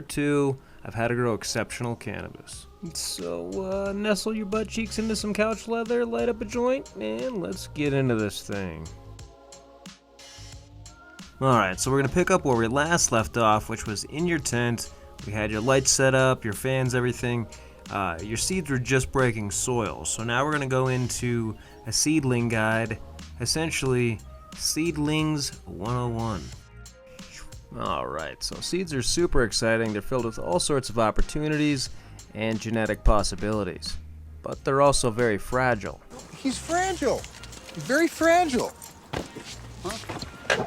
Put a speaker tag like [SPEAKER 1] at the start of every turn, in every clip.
[SPEAKER 1] 2, I've had to grow exceptional cannabis. So, nestle your butt cheeks into some couch leather, light up a joint, and let's get into this thing. Alright, so we're going to pick up where we last left off, which was in your tent. We had your lights set up, your fans, everything. Your seeds were just breaking soil. So now we're going to go into a seedling guide, essentially Seedlings 101. Alright, so seeds are super exciting. They're filled with all sorts of opportunities and genetic possibilities. But they're also very fragile.
[SPEAKER 2] He's fragile. He's very fragile. Huh?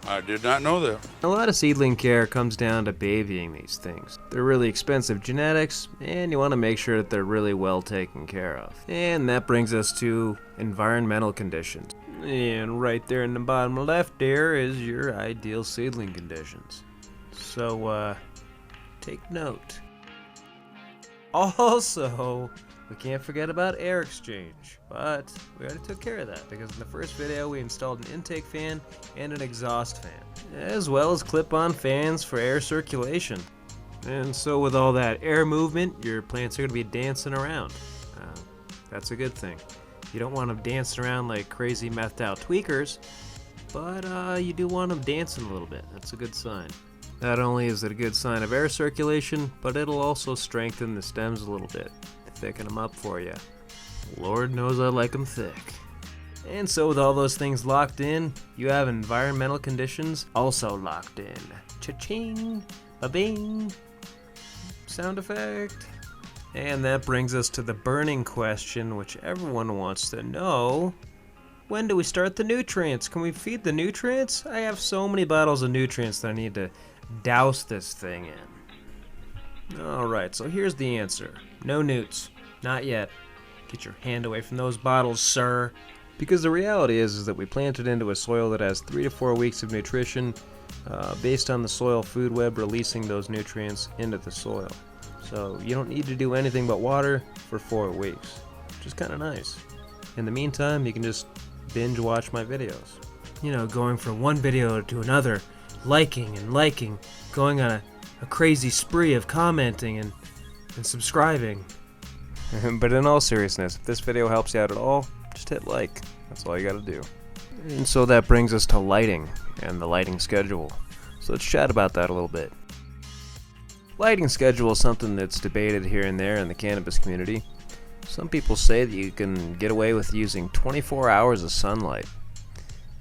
[SPEAKER 2] I did not know that.
[SPEAKER 1] A lot of seedling care comes down to babying these things. They're really expensive genetics, and you want to make sure that they're really well taken care of. And that brings us to environmental conditions. And right there in the bottom left there is your ideal seedling conditions. So, take note. Also, we can't forget about air exchange, but we already took care of that because in the first video we installed an intake fan and an exhaust fan, as well as clip-on fans for air circulation. And so with all that air movement, your plants are going to be dancing around. That's a good thing. You don't want them dancing around like crazy methed out tweakers, but you do want them dancing a little bit. That's a good sign. Not only is it a good sign of air circulation, but it'll also strengthen the stems a little bit. Thicken them up for you. Lord knows I like them thick. And so with all those things locked in, you have environmental conditions also locked in. Cha-ching, ba-bing, sound effect. And that brings us to the burning question, which everyone wants to know. When do we start the nutrients? Can we feed the nutrients? I have so many bottles of nutrients that I need to douse this thing in. Alright, so here's the answer. No newts. Not yet. Get your hand away from those bottles, sir. Because the reality is that we planted into a soil that has 3 to 4 weeks of nutrition based on the soil food web releasing those nutrients into the soil. So you don't need to do anything but water for 4 weeks, which is kind of nice. In the meantime, you can just binge watch my videos. You know, going from one video to another, liking, going on a crazy spree of commenting and subscribing. But in all seriousness, if this video helps you out at all, just hit like. That's all you gotta do. And so that brings us to lighting and the lighting schedule. So let's chat about that a little bit. Lighting schedule is something that's debated here and there in the cannabis community. Some people say that you can get away with using 24 hours of sunlight.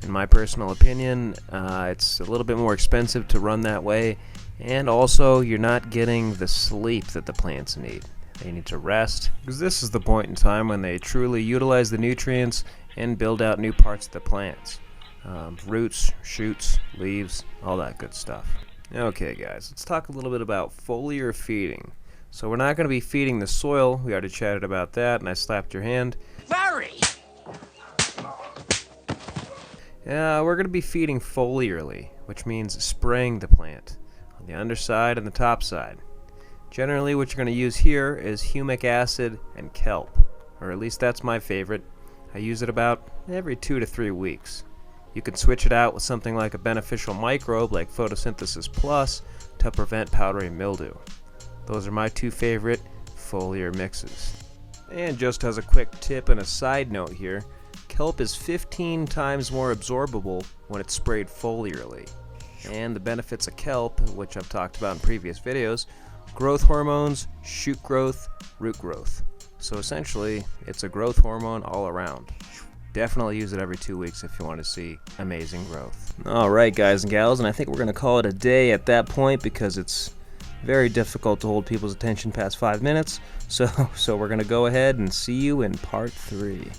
[SPEAKER 1] In my personal opinion, it's a little bit more expensive to run that way, and also you're not getting the sleep that the plants need. They need to rest, because this is the point in time when they truly utilize the nutrients and build out new parts of the plants. Roots, shoots, leaves, all that good stuff. Okay guys, let's talk a little bit about foliar feeding. So we're not going to be feeding the soil, we already chatted about that and I slapped your hand.
[SPEAKER 2] Very!
[SPEAKER 1] We're going to be feeding foliarly, which means spraying the plant on the underside and the top side. Generally what you're going to use here is humic acid and kelp, or at least that's my favorite. I use it about every 2 to 3 weeks. You can switch it out with something like a beneficial microbe like Photosynthesis Plus to prevent powdery mildew. Those are my 2 favorite foliar mixes. And just as a quick tip and a side note here, kelp is 15 times more absorbable when it's sprayed foliarly. And the benefits of kelp, which I've talked about in previous videos, growth hormones, shoot growth, root growth. So essentially, it's a growth hormone all around. Definitely use it every 2 weeks if you want to see amazing growth. Alright guys and gals, and I think we're going to call it a day at that point because it's very difficult to hold people's attention past 5 minutes. So we're going to go ahead and see you in part 3.